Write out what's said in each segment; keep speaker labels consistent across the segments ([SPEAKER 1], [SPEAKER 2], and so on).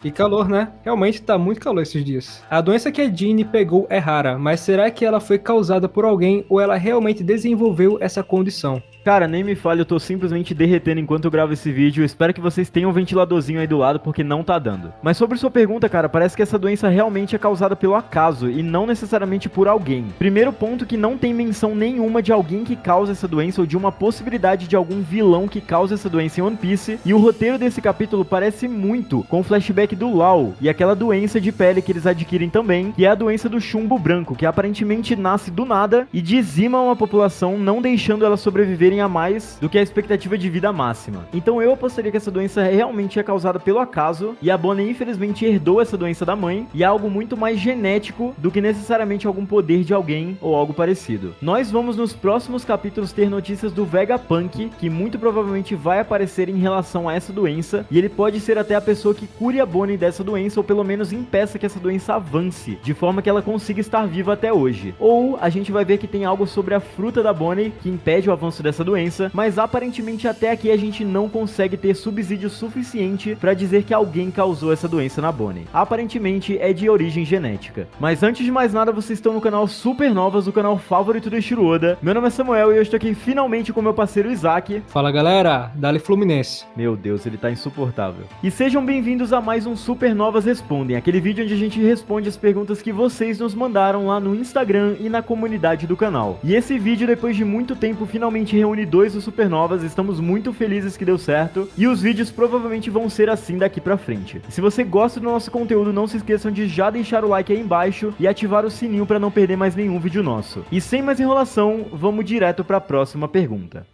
[SPEAKER 1] Que calor, né? Realmente tá muito calor esses dias. A doença que a Jeanne pegou é rara, mas será que ela foi causada por alguém ou ela realmente desenvolveu essa condição?
[SPEAKER 2] Cara, nem me fale, eu tô simplesmente derretendo enquanto eu gravo esse vídeo. Eu espero que vocês tenham um ventiladorzinho aí do lado, porque não tá dando. Mas sobre sua pergunta, cara, parece que essa doença realmente é causada pelo acaso e não necessariamente por alguém. Primeiro ponto que não tem menção nenhuma de alguém que causa essa doença ou de uma possibilidade de algum vilão que causa essa doença em One Piece. E o roteiro desse capítulo parece muito com o flashback do Law e aquela doença de pele que eles adquirem também, que é a doença do chumbo branco, que aparentemente nasce do nada e dizima uma população, não deixando ela sobreviverem a mais do que a expectativa de vida máxima. Então eu apostaria que essa doença realmente é causada pelo acaso, e a Bonnie infelizmente herdou essa doença da mãe, e é algo muito mais genético do que necessariamente algum poder de alguém ou algo parecido. Nós vamos nos próximos capítulos ter notícias do Vegapunk, que muito provavelmente vai aparecer em relação a essa doença, e ele pode ser até a pessoa que cure a Bonnie dessa doença, ou pelo menos impeça que essa doença avance, de forma que ela consiga estar viva até hoje. Ou a gente vai ver que tem algo sobre a fruta da Bonnie que impede o avanço dessa doença, mas aparentemente até aqui a gente não consegue ter subsídio suficiente para dizer que alguém causou essa doença na Bonnie. Aparentemente é de origem genética. Mas antes de mais nada, vocês estão no canal Supernovas, o canal favorito do Eiichiro Oda. Meu nome é Samuel e eu estou aqui finalmente com meu parceiro Isaac.
[SPEAKER 1] Fala galera, Dali Fluminense.
[SPEAKER 2] Meu Deus, ele tá insuportável. E sejam bem-vindos a mais um Supernovas Respondem, aquele vídeo onde a gente responde as perguntas que vocês nos mandaram lá no Instagram e na comunidade do canal. E esse vídeo, depois de muito tempo, finalmente reúne dois do Supernovas, estamos muito felizes que deu certo, e os vídeos provavelmente vão ser assim daqui pra frente. E se você gosta do nosso conteúdo, não se esqueçam de já deixar o like aí embaixo e ativar o sininho pra não perder mais nenhum vídeo nosso. E sem mais enrolação, vamos direto pra próxima pergunta.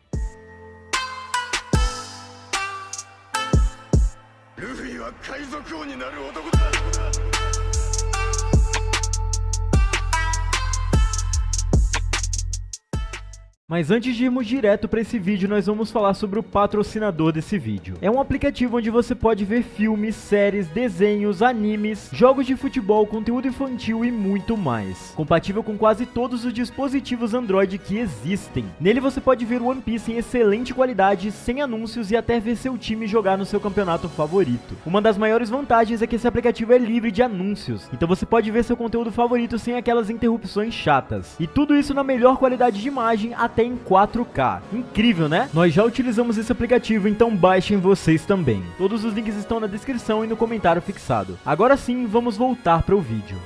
[SPEAKER 2] Mas antes de irmos direto para esse vídeo, nós vamos falar sobre o patrocinador desse vídeo. É um aplicativo onde você pode ver filmes, séries, desenhos, animes, jogos de futebol, conteúdo infantil e muito mais. Compatível com quase todos os dispositivos Android que existem. Nele você pode ver One Piece em excelente qualidade, sem anúncios e até ver seu time jogar no seu campeonato favorito. Uma das maiores vantagens é que esse aplicativo é livre de anúncios, então você pode ver seu conteúdo favorito sem aquelas interrupções chatas. E tudo isso na melhor qualidade de imagem, até em 4K. Incrível, né? Nós já utilizamos esse aplicativo, então baixem vocês também. Todos os links estão na descrição e no comentário fixado. Agora sim, vamos voltar para o vídeo.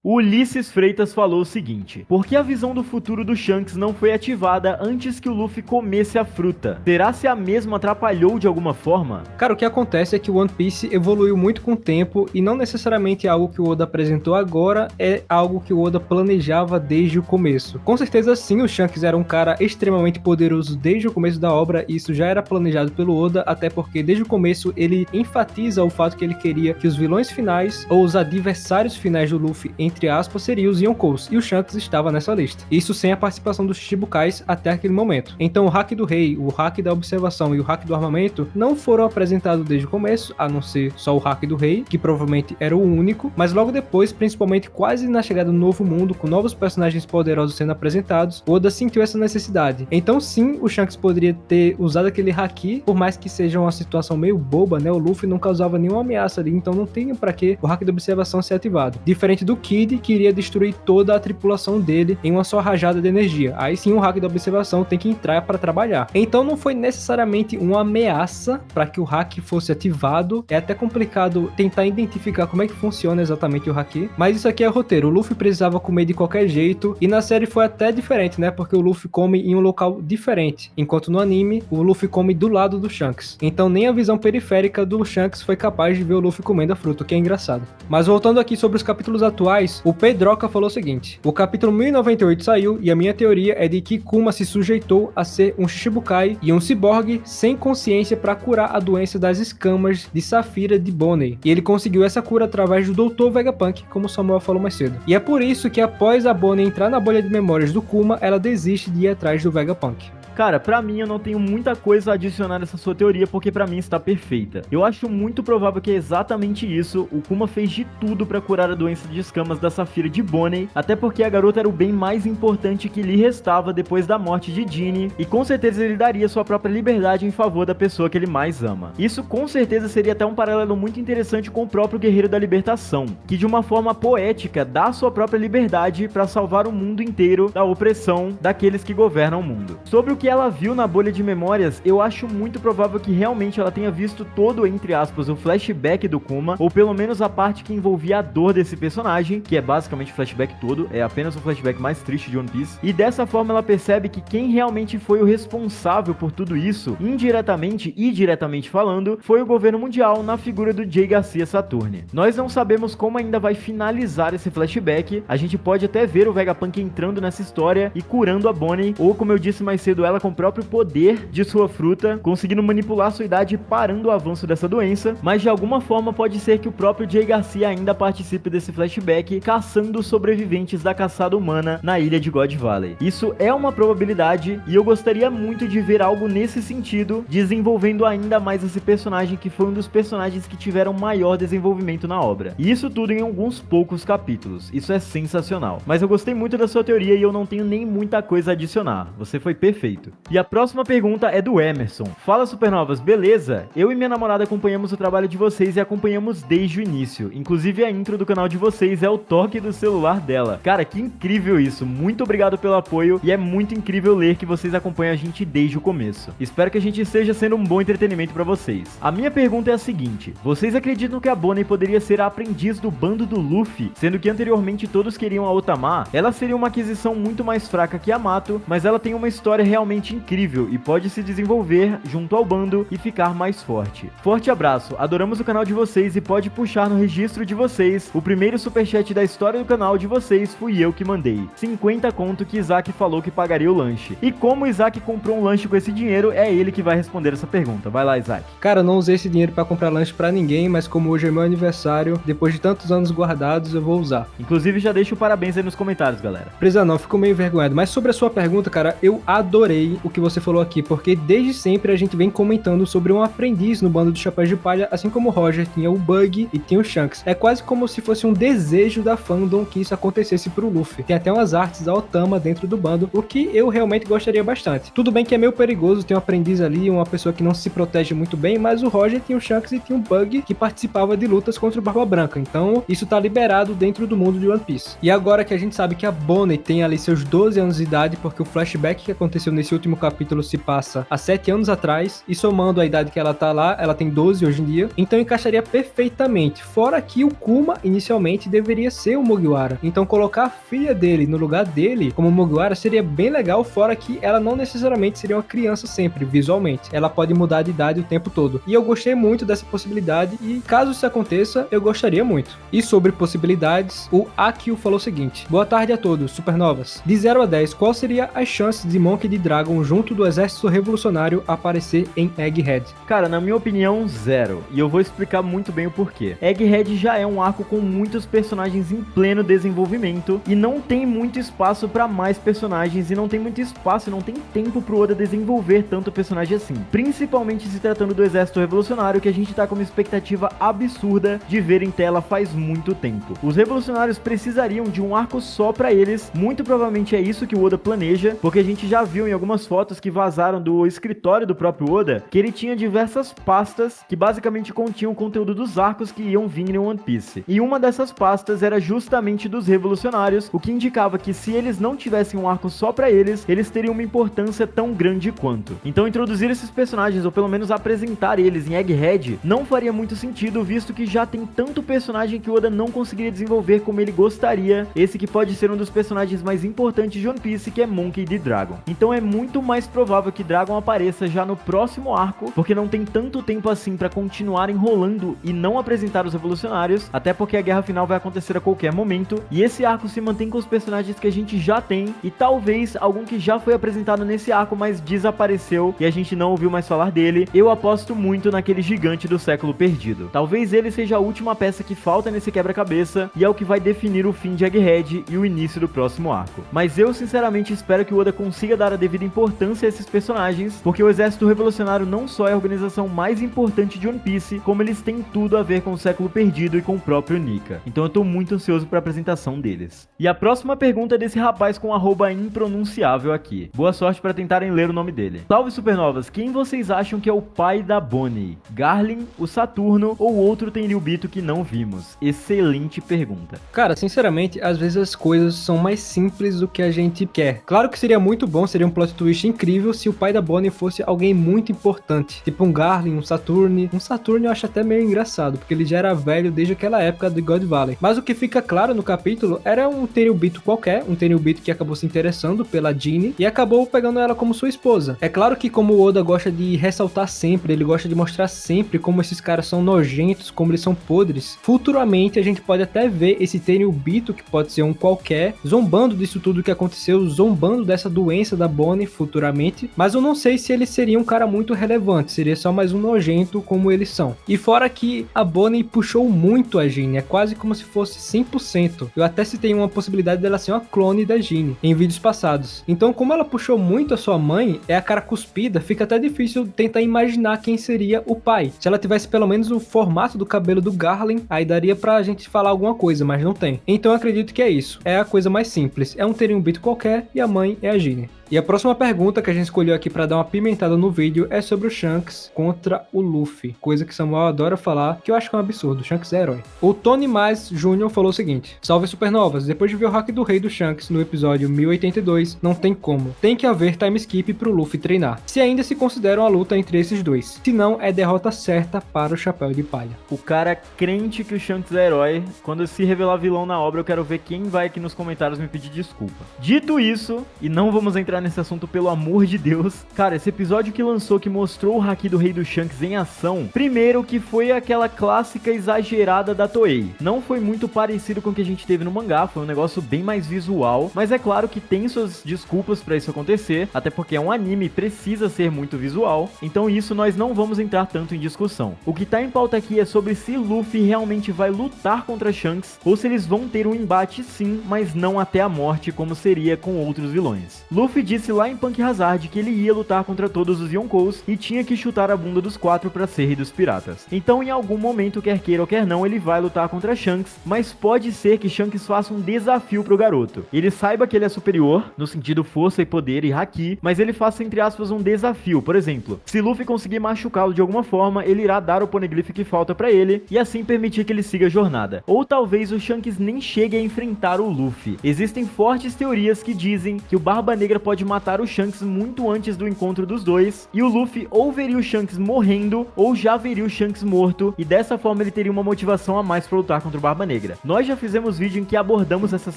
[SPEAKER 2] O Ulisses Freitas falou o seguinte: por que a visão do futuro do Shanks não foi ativada antes que o Luffy comesse a fruta? Será se a mesma atrapalhou de alguma forma?
[SPEAKER 1] Cara, o que acontece é que o One Piece evoluiu muito com o tempo e não necessariamente algo que o Oda apresentou agora é algo que o Oda planejava desde o começo. Com certeza sim, o Shanks era um cara extremamente poderoso desde o começo da obra e isso já era planejado pelo Oda, até porque desde o começo ele enfatiza o fato que ele queria que os vilões finais ou os adversários finais do Luffy, entre aspas, seriam os Yonkous, e o Shanks estava nessa lista. Isso sem a participação dos Chichibukais até aquele momento. Então o hack do rei, o hack da observação e o hack do armamento não foram apresentados desde o começo, a não ser só o hack do rei, que provavelmente era o único, mas logo depois, principalmente quase na chegada do novo mundo, com novos personagens poderosos sendo apresentados, Oda sentiu essa necessidade. Então sim, o Shanks poderia ter usado aquele haki, por mais que seja uma situação meio boba, né? O Luffy não causava nenhuma ameaça ali, então não tinha pra que o hack da observação ser ativado. Diferente do Kid, que iria destruir toda a tripulação dele em uma só rajada de energia. Aí sim o hack da observação tem que entrar para trabalhar. Então não foi necessariamente uma ameaça para que o hack fosse ativado. É até complicado tentar identificar como é que funciona exatamente o hack, mas isso aqui é roteiro. O Luffy precisava comer de qualquer jeito e na série foi até diferente, né? Porque o Luffy come em um local diferente, enquanto no anime o Luffy come do lado do Shanks. Então nem a visão periférica do Shanks foi capaz de ver o Luffy comendo a fruta, o que é engraçado. Mas voltando aqui sobre os capítulos atuais, o Pedroca falou o seguinte: o capítulo 1098 saiu e a minha teoria é de que Kuma se sujeitou a ser um Shichibukai e um ciborgue sem consciência para curar a doença das escamas de Safira de Bonnie. E ele conseguiu essa cura através do Dr. Vegapunk, como o Samuel falou mais cedo. E é por isso que após a Bonnie entrar na bolha de memórias do Kuma, ela desiste de ir atrás do Vegapunk.
[SPEAKER 2] Cara, pra mim eu não tenho muita coisa a adicionar nessa sua teoria, porque pra mim está perfeita. Eu acho muito provável que é exatamente isso, o Kuma fez de tudo pra curar a doença de escamas da Safira de Bonney, até porque a garota era o bem mais importante que lhe restava depois da morte de Ginny, e com certeza ele daria sua própria liberdade em favor da pessoa que ele mais ama. Isso com certeza seria até um paralelo muito interessante com o próprio Guerreiro da Libertação, que de uma forma poética dá sua própria liberdade pra salvar o mundo inteiro da opressão daqueles que governam o mundo. Sobre o que ela viu na bolha de memórias, eu acho muito provável que realmente ela tenha visto todo, entre aspas, o flashback do Kuma, ou pelo menos a parte que envolvia a dor desse personagem, que é basicamente o flashback todo, é apenas o flashback mais triste de One Piece, e dessa forma ela percebe que quem realmente foi o responsável por tudo isso, indiretamente e diretamente falando, foi o governo mundial na figura do Jay Garcia Saturne. Nós não sabemos como ainda vai finalizar esse flashback, a gente pode até ver o Vegapunk entrando nessa história e curando a Bonney, ou como eu disse mais cedo, ela com o próprio poder de sua fruta, conseguindo manipular sua idade e parando o avanço dessa doença, mas de alguma forma pode ser que o próprio Jay Garcia ainda participe desse flashback, caçando os sobreviventes da caçada humana na ilha de God Valley. Isso é uma probabilidade e eu gostaria muito de ver algo nesse sentido, desenvolvendo ainda mais esse personagem que foi um dos personagens que tiveram maior desenvolvimento na obra. E isso tudo em alguns poucos capítulos. Isso é sensacional. Mas eu gostei muito da sua teoria e eu não tenho nem muita coisa a adicionar. Você foi perfeito. E a próxima pergunta é do Emerson. Fala, Supernovas, beleza? Eu e minha namorada acompanhamos o trabalho de vocês e acompanhamos desde o início. Inclusive a intro do canal de vocês é o toque do celular dela. Cara, que incrível isso. Muito obrigado pelo apoio e é muito incrível ler que vocês acompanham a gente desde o começo. Espero que a gente esteja sendo um bom entretenimento pra vocês. A minha pergunta é a seguinte: vocês acreditam que a Bonney poderia ser a aprendiz do bando do Luffy, sendo que anteriormente todos queriam a Otama? Ela seria uma aquisição muito mais fraca que a Yamato, mas ela tem uma história realmente incrível e pode se desenvolver junto ao bando e ficar mais forte. Forte abraço, adoramos o canal de vocês e pode puxar no registro de vocês. O primeiro superchat da história do canal de vocês fui eu que mandei. 50 conto que Isaac falou que pagaria o lanche. E como o Isaac comprou um lanche com esse dinheiro, é ele que vai responder essa pergunta. Vai lá, Isaac.
[SPEAKER 1] Cara, eu não usei esse dinheiro pra comprar lanche pra ninguém, mas como hoje é meu aniversário, depois de tantos anos guardados, eu vou usar.
[SPEAKER 2] Inclusive, já deixa o parabéns aí nos comentários, galera.
[SPEAKER 1] Precisa não, fico meio envergonhado. Mas sobre a sua pergunta, cara, eu adorei o que você falou aqui, porque desde sempre a gente vem comentando sobre um aprendiz no bando do Chapéu de Palha, assim como o Roger tinha o Bug e tinha o Shanks. É quase como se fosse um desejo da fandom que isso acontecesse pro Luffy. Tem até umas artes da Otama dentro do bando, o que eu realmente gostaria bastante. Tudo bem que é meio perigoso ter um aprendiz ali, uma pessoa que não se protege muito bem, mas o Roger tinha o Shanks e tinha o Bug que participava de lutas contra o Barba Branca. Então, isso tá liberado dentro do mundo de One Piece. E agora que a gente sabe que a Bonney tem ali seus 12 anos de idade, porque o flashback que aconteceu nesse último capítulo se passa há 7 anos atrás, e somando a idade que ela tá lá, ela tem 12 hoje em dia, então encaixaria perfeitamente. Fora que o Kuma, inicialmente, deveria ser o Mugiwara. Então, colocar a filha dele no lugar dele como Mugiwara seria bem legal, fora que ela não necessariamente seria uma criança sempre, visualmente. Ela pode mudar de idade o tempo todo. E eu gostei muito dessa possibilidade, e caso isso aconteça, eu gostaria muito. E sobre possibilidades, o Akio falou o seguinte: boa tarde a todos, Supernovas. De 0 a 10, qual seria a chance de Monkey D. Dragon junto do exército revolucionário aparecer em Egghead?
[SPEAKER 2] Cara, na minha opinião, 0. E eu vou explicar muito bem o porquê. Egghead já é um arco com muitos personagens em pleno desenvolvimento e não tem muito espaço pra mais personagens, e não tem muito espaço e não tem tempo pro Oda desenvolver tanto personagem assim. Principalmente se tratando do exército revolucionário, que a gente tá com uma expectativa absurda de ver em tela faz muito tempo. Os revolucionários precisariam de um arco só pra eles, muito provavelmente é isso que o Oda planeja, porque a gente já viu em algumas fotos que vazaram do escritório do próprio Oda, que ele tinha diversas pastas que basicamente continham o conteúdo dos arcos que iam vir em One Piece. E uma dessas pastas era justamente dos revolucionários, o que indicava que se eles não tivessem um arco só pra eles, eles teriam uma importância tão grande quanto. Então introduzir esses personagens, ou pelo menos apresentar eles em Egghead, não faria muito sentido, visto que já tem tanto personagem que o Oda não conseguiria desenvolver como ele gostaria, esse que pode ser um dos personagens mais importantes de One Piece, que é Monkey D. Dragon. Então é muito mais provável que Dragon apareça já no próximo arco, porque não tem tanto tempo assim pra continuar enrolando e não apresentar os revolucionários, até porque a guerra final vai acontecer a qualquer momento, e esse arco se mantém com os personagens que a gente já tem, e talvez algum que já foi apresentado nesse arco, mas desapareceu e a gente não ouviu mais falar dele. Eu aposto muito naquele gigante do século perdido. Talvez ele seja a última peça que falta nesse quebra-cabeça, e é o que vai definir o fim de Egghead e o início do próximo arco. Mas eu sinceramente espero que o Oda consiga dar a devida devida importância a esses personagens, porque o Exército Revolucionário não só é a organização mais importante de One Piece, como eles têm tudo a ver com o Século Perdido e com o próprio Nika. Então eu tô muito ansioso para a apresentação deles. E a próxima pergunta é desse rapaz com @ impronunciável aqui. Boa sorte para tentarem ler o nome dele. Salve Supernovas, quem vocês acham que é o pai da Bonnie? Garlin, o Saturno ou outro Tenryubito que não vimos? Excelente pergunta.
[SPEAKER 1] Cara, sinceramente, às vezes as coisas são mais simples do que a gente quer. Claro que seria muito bom, seria um plot twist incrível se o pai da Bonnie fosse alguém muito importante. Tipo um Garlin, um Saturn. Um Saturn eu acho até meio engraçado, porque ele já era velho desde aquela época do God Valley. Mas o que fica claro no capítulo era um Tenryubito qualquer, um Tenryubito que acabou se interessando pela Jeanne e acabou pegando ela como sua esposa. É claro que como o Oda gosta de ressaltar sempre, ele gosta de mostrar sempre como esses caras são nojentos, como eles são podres. Futuramente a gente pode até ver esse Tenryubito, que pode ser um qualquer, zombando disso tudo que aconteceu, zombando dessa doença da Bonnie futuramente, mas eu não sei se ele seria um cara muito relevante, seria só mais um nojento como eles são. E fora que a Bonnie puxou muito a Jeanne, é quase como se fosse 100%. Eu até citei uma possibilidade dela ser uma clone da Jeanne em vídeos passados. Então, como ela puxou muito a sua mãe, é a cara cuspida, fica até difícil tentar imaginar quem seria o pai. Se ela tivesse pelo menos o formato do cabelo do Garlin, aí daria pra gente falar alguma coisa, mas não tem. Então eu acredito que é isso. É a coisa mais simples. É um Tenryubito qualquer e a mãe é a Jeanne. E a próxima pergunta que a gente escolheu aqui para dar uma pimentada no vídeo é sobre o Shanks contra o Luffy, coisa que Samuel adora falar, que eu acho que é um absurdo, o Shanks é herói. O Tony Mais Jr. falou o seguinte: salve Supernovas, depois de ver o hack do rei do Shanks no episódio 1082, não tem como, tem que haver time skip pro Luffy treinar, se ainda se considera uma luta entre esses dois, se não é derrota certa para o Chapéu de Palha.
[SPEAKER 2] O cara crente que o Shanks é herói, quando se revelar vilão na obra eu quero ver quem vai aqui nos comentários me pedir desculpa. Dito isso, e não vamos entrar nesse assunto pelo amor de Deus, cara, esse episódio que lançou que mostrou o haki do rei do Shanks em ação, primeiro que foi aquela clássica exagerada da Toei, não foi muito parecido com o que a gente teve no mangá, foi um negócio bem mais visual, mas é claro que tem suas desculpas pra isso acontecer, até porque é um anime e precisa ser muito visual, então isso nós não vamos entrar tanto em discussão. O que tá em pauta aqui é sobre se Luffy realmente vai lutar contra Shanks, ou se eles vão ter um embate sim, mas não até a morte como seria com outros vilões. Luffy disse lá em Punk Hazard que ele ia lutar contra todos os Yonkous e tinha que chutar a bunda dos 4 pra ser rei dos piratas. Então em algum momento, quer queira ou quer não, ele vai lutar contra Shanks, mas pode ser que Shanks faça um desafio pro garoto. Ele saiba que ele é superior, no sentido força e poder e haki, mas ele faça entre aspas um desafio. Por exemplo, se Luffy conseguir machucá-lo de alguma forma, ele irá dar o poneglyph que falta pra ele e assim permitir que ele siga a jornada. Ou talvez o Shanks nem chegue a enfrentar o Luffy. Existem fortes teorias que dizem que o Barba Negra pode matar o Shanks muito antes do encontro dos dois, e o Luffy ou veria o Shanks morrendo, ou já veria o Shanks morto, e dessa forma ele teria uma motivação a mais para lutar contra o Barba Negra. Nós já fizemos vídeo em que abordamos essas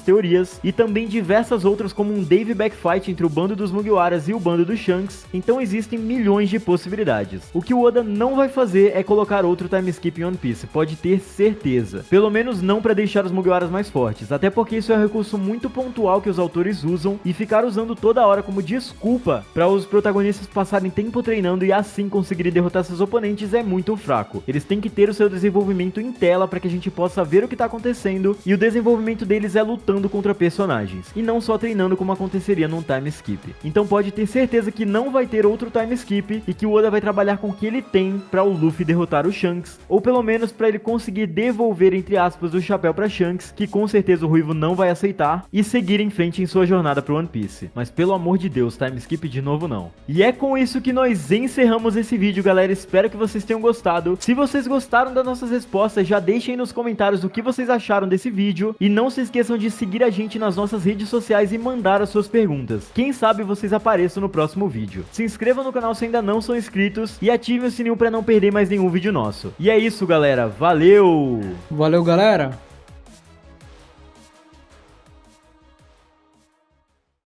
[SPEAKER 2] teorias, e também diversas outras como um Dave Backfight entre o bando dos Mugiwaras e o bando do Shanks, então existem milhões de possibilidades. O que o Oda não vai fazer é colocar outro time skip em One Piece, pode ter certeza. Pelo menos não para deixar os Mugiwaras mais fortes, até porque isso é um recurso muito pontual que os autores usam, e ficar usando toda hora como desculpa para os protagonistas passarem tempo treinando e assim conseguirem derrotar seus oponentes é muito fraco. Eles têm que ter o seu desenvolvimento em tela para que a gente possa ver o que tá acontecendo, e o desenvolvimento deles é lutando contra personagens, e não só treinando como aconteceria num time skip. Então pode ter certeza que não vai ter outro time skip, e que o Oda vai trabalhar com o que ele tem para o Luffy derrotar o Shanks, ou pelo menos para ele conseguir devolver entre aspas o chapéu para Shanks, que com certeza o Ruivo não vai aceitar, e seguir em frente em sua jornada pro One Piece. Mas pelo amor de Deus, time skip de novo não. E é com isso que nós encerramos esse vídeo, galera. Espero que vocês tenham gostado. Se vocês gostaram das nossas respostas, já deixem aí nos comentários o que vocês acharam desse vídeo. E não se esqueçam de seguir a gente nas nossas redes sociais e mandar as suas perguntas. Quem sabe vocês apareçam no próximo vídeo. Se inscrevam no canal se ainda não são inscritos e ativem o sininho para não perder mais nenhum vídeo nosso. E é isso, galera. Valeu!
[SPEAKER 1] Valeu, galera!